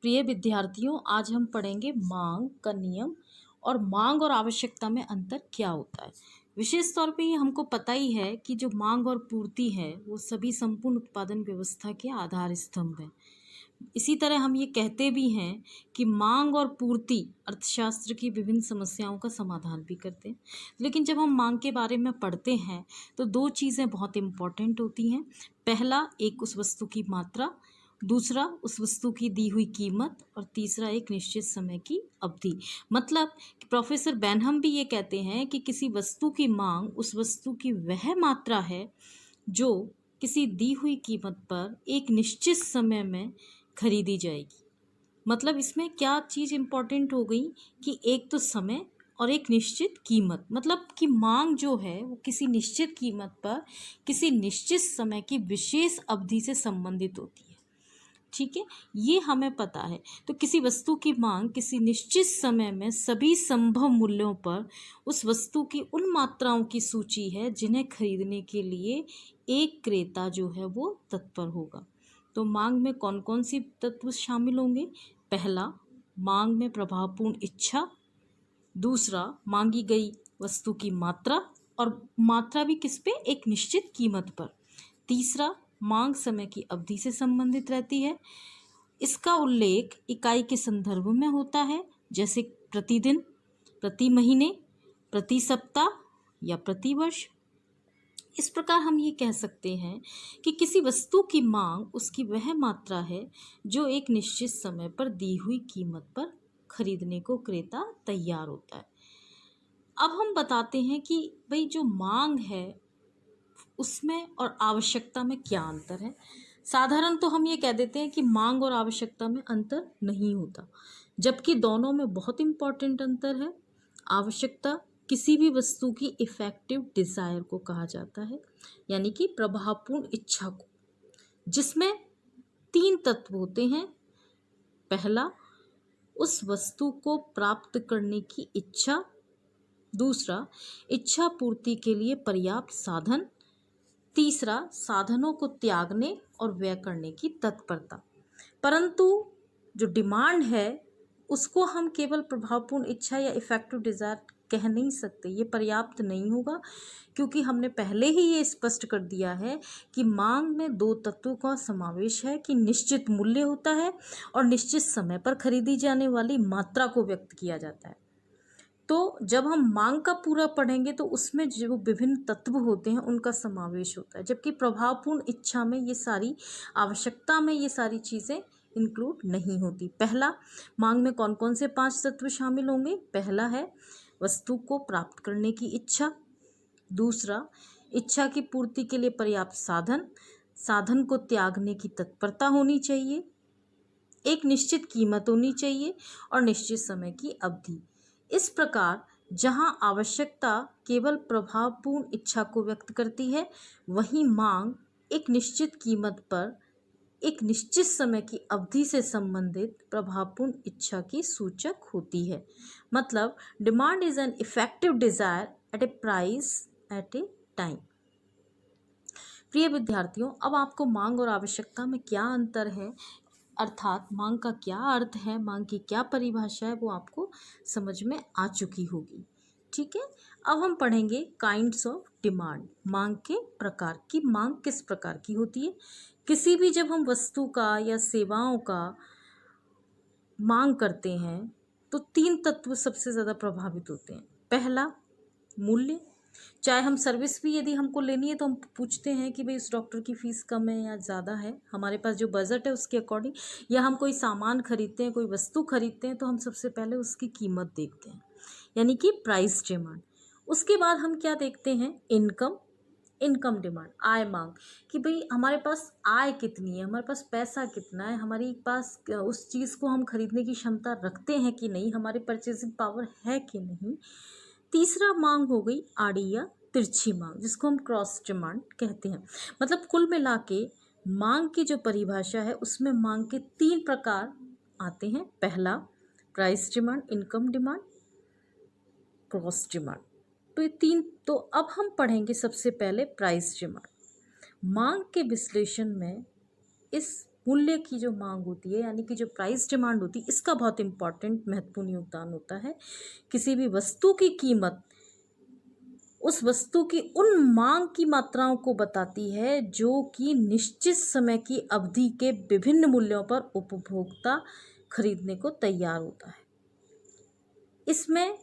प्रिय विद्यार्थियों, आज हम पढ़ेंगे मांग का नियम और मांग और आवश्यकता में अंतर क्या होता है। विशेष तौर पे ये हमको पता ही है कि जो मांग और पूर्ति है वो सभी संपूर्ण उत्पादन व्यवस्था के आधार स्तंभ है। इसी तरह हम ये कहते भी हैं कि मांग और पूर्ति अर्थशास्त्र की विभिन्न समस्याओं का समाधान भी करते हैं। लेकिन जब हम मांग के बारे में पढ़ते हैं तो दो चीज़ें बहुत इम्पॉर्टेंट होती हैं। पहला, एक उस वस्तु की मात्रा, दूसरा उस वस्तु की दी हुई कीमत और तीसरा एक निश्चित समय की अवधि। मतलब कि प्रोफेसर बेनहम भी ये कहते हैं कि किसी वस्तु की मांग उस वस्तु की वह मात्रा है जो किसी दी हुई कीमत पर एक निश्चित समय में खरीदी जाएगी। मतलब इसमें क्या चीज़ इम्पोर्टेंट हो गई कि एक तो समय और एक निश्चित कीमत। मतलब कि मांग जो है वो किसी निश्चित कीमत पर किसी निश्चित समय की विशेष अवधि से संबंधित होती है। ठीक है, ये हमें पता है। तो किसी वस्तु की मांग किसी निश्चित समय में सभी संभव मूल्यों पर उस वस्तु की उन मात्राओं की सूची है जिन्हें खरीदने के लिए एक क्रेता जो है वो तत्पर होगा। तो मांग में कौन कौन सी तत्व शामिल होंगे? पहला, मांग में प्रभावपूर्ण इच्छा। दूसरा, मांगी गई वस्तु की मात्रा, और मात्रा भी किस पे? एक निश्चित कीमत पर। तीसरा, मांग समय की अवधि से संबंधित रहती है। इसका उल्लेख इकाई के संदर्भ में होता है, जैसे प्रतिदिन, प्रति महीने, प्रति सप्ताह या प्रति वर्ष। इस प्रकार हम ये कह सकते हैं कि किसी वस्तु की मांग उसकी वह मात्रा है जो एक निश्चित समय पर दी हुई कीमत पर खरीदने को क्रेता तैयार होता है। अब हम बताते हैं कि भाई जो मांग है उसमें और आवश्यकता में क्या अंतर है। साधारण तो हम ये कह देते हैं कि मांग और आवश्यकता में अंतर नहीं होता, जबकि दोनों में बहुत इम्पोर्टेंट अंतर है। आवश्यकता किसी भी वस्तु की इफेक्टिव डिज़ायर को कहा जाता है, यानी कि प्रभावपूर्ण इच्छा को, जिसमें 3 तत्व होते हैं। पहला, उस वस्तु को प्राप्त करने की इच्छा। दूसरा, इच्छा पूर्ति के लिए पर्याप्त साधन। तीसरा, साधनों को त्यागने और व्यय करने की तत्परता। परंतु जो डिमांड है उसको हम केवल प्रभावपूर्ण इच्छा या इफेक्टिव डिज़ायर कह नहीं सकते, ये पर्याप्त नहीं होगा, क्योंकि हमने पहले ही ये स्पष्ट कर दिया है कि मांग में 2 तत्वों का समावेश है कि निश्चित मूल्य होता है और निश्चित समय पर खरीदी जाने वाली मात्रा को व्यक्त किया जाता है। तो जब हम मांग का पूरा पढ़ेंगे तो उसमें जो विभिन्न तत्व होते हैं उनका समावेश होता है, जबकि प्रभावपूर्ण इच्छा में ये सारी, आवश्यकता में ये सारी चीज़ें इंक्लूड नहीं होती। पहला, मांग में कौन कौन से 5 तत्व शामिल होंगे? पहला है वस्तु को प्राप्त करने की इच्छा। दूसरा, इच्छा की पूर्ति के लिए पर्याप्त साधन, साधन को त्यागने की तत्परता होनी चाहिए, एक निश्चित कीमत होनी चाहिए और निश्चित समय की अवधि। इस प्रकार जहां आवश्यकता केवल प्रभावपूर्ण इच्छा को व्यक्त करती है, वहीं मांग एक निश्चित कीमत पर एक निश्चित समय की अवधि से संबंधित प्रभावपूर्ण इच्छा की सूचक होती है। मतलब demand is an effective desire at a price at a time. प्रिय विद्यार्थियों, अब आपको मांग और आवश्यकता में क्या अंतर है, अर्थात मांग का क्या अर्थ है, मांग की क्या परिभाषा है, वो आपको समझ में आ चुकी होगी। ठीक है, अब हम पढ़ेंगे काइंड्स ऑफ डिमांड, मांग के प्रकार की मांग किस प्रकार की होती है। किसी भी जब हम वस्तु का या सेवाओं का मांग करते हैं तो 3 तत्व सबसे ज़्यादा प्रभावित होते हैं। पहला, मूल्य। चाहे हम सर्विस भी यदि हमको लेनी है तो हम पूछते हैं कि भाई उस डॉक्टर की फ़ीस कम है या ज़्यादा है, हमारे पास जो बजट है उसके अकॉर्डिंग, या हम कोई सामान खरीदते हैं, कोई वस्तु खरीदते हैं तो हम सबसे पहले उसकी कीमत देखते हैं, यानी कि प्राइस डिमांड। उसके बाद हम क्या देखते हैं? इनकम, इनकम डिमांड, आय मांग, कि भाई हमारे पास आय कितनी है, हमारे पास पैसा कितना है, हमारे पास उस चीज़ को हम खरीदने की क्षमता रखते हैं कि नहीं, हमारी परचेसिंग पावर है कि नहीं। तीसरा मांग हो गई आड़ी या तिरछी मांग, जिसको हम क्रॉस डिमांड कहते हैं। मतलब कुल मिला के मांग की जो परिभाषा है उसमें मांग के 3 प्रकार आते हैं। पहला, price demand, income demand, cross demand. तो ये 3, तो अब हम पढ़ेंगे सबसे पहले प्राइस डिमांड। मांग के विश्लेषण में इस मूल्य की जो मांग होती है यानी कि जो प्राइस डिमांड होती है, इसका बहुत इम्पॉर्टेंट महत्वपूर्ण योगदान होता है। किसी भी वस्तु की कीमत उस वस्तु की उन मांग की मात्राओं को बताती है जो कि निश्चित समय की अवधि के विभिन्न मूल्यों पर उपभोक्ता खरीदने को तैयार होता है। इसमें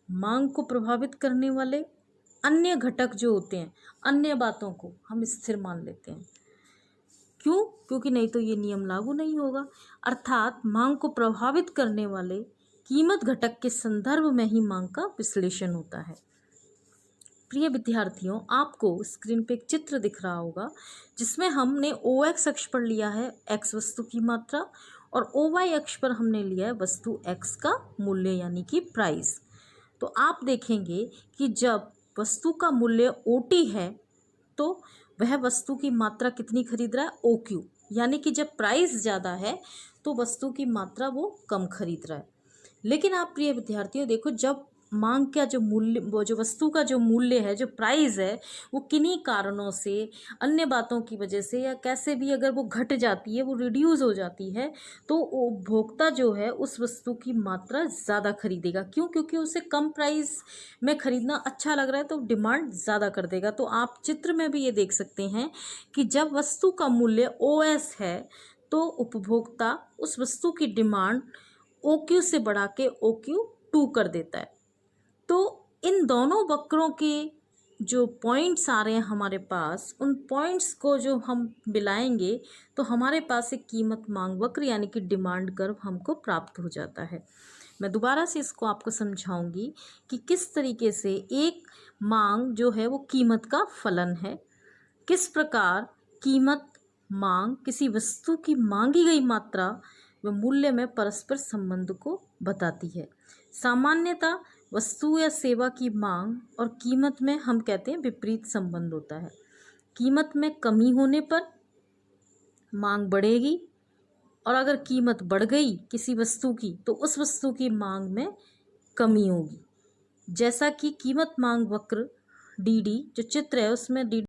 मांग को प्रभावित करने वाले अन्य घटक जो होते हैं, अन्य बातों को हम स्थिर मान लेते हैं। क्यों? क्योंकि नहीं तो ये नियम लागू नहीं होगा। अर्थात मांग को प्रभावित करने वाले कीमत घटक के संदर्भ में ही मांग का विश्लेषण होता है। प्रिय विद्यार्थियों, आपको स्क्रीन पे एक चित्र दिख रहा होगा जिसमें हमने OX अक्ष पर लिया है X वस्तु की मात्रा और OY अक्ष पर हमने लिया है वस्तु X का मूल्य यानी कि प्राइस। तो आप देखेंगे कि जब वस्तु का मूल्य OT है तो वह वस्तु की मात्रा कितनी खरीद रहा है? OQ, यानी कि जब प्राइस ज़्यादा है तो वस्तु की मात्रा वो कम खरीद रहा है। लेकिन आप प्रिय विद्यार्थियों देखो, जब मांग का जो मूल्य, वो जो वस्तु का जो मूल्य है, जो प्राइस है, वो किन्हीं कारणों से, अन्य बातों की वजह से या कैसे भी अगर वो घट जाती है, वो रिड्यूस हो जाती है, तो उपभोक्ता जो है उस वस्तु की मात्रा ज़्यादा खरीदेगा। क्यों? क्योंकि उसे कम प्राइस में खरीदना अच्छा लग रहा है तो डिमांड ज़्यादा कर देगा। तो आप चित्र में भी ये देख सकते हैं कि जब वस्तु का मूल्य OS है तो उपभोक्ता उस वस्तु की डिमांड OQ से बढ़ा के OQ2 कर देता है। तो इन दोनों वक्रों के जो पॉइंट्स आ रहे हैं हमारे पास, उन पॉइंट्स को जो हम मिलाएंगे तो हमारे पास एक कीमत मांग वक्र यानी कि डिमांड कर्व हमको प्राप्त हो जाता है। मैं दोबारा से इसको आपको समझाऊंगी कि किस तरीके से एक मांग जो है वो कीमत का फलन है, किस प्रकार कीमत मांग किसी वस्तु की मांगी गई मात्रा व मूल्य में परस्पर संबंध को बताती है। सामान्यतः वस्तु या सेवा की मांग और कीमत में हम कहते हैं विपरीत संबंध होता है। कीमत में कमी होने पर मांग बढ़ेगी और अगर कीमत बढ़ गई किसी वस्तु की तो उस वस्तु की मांग में कमी होगी। जैसा कि कीमत मांग वक्र DD जो चित्र है उसमें DD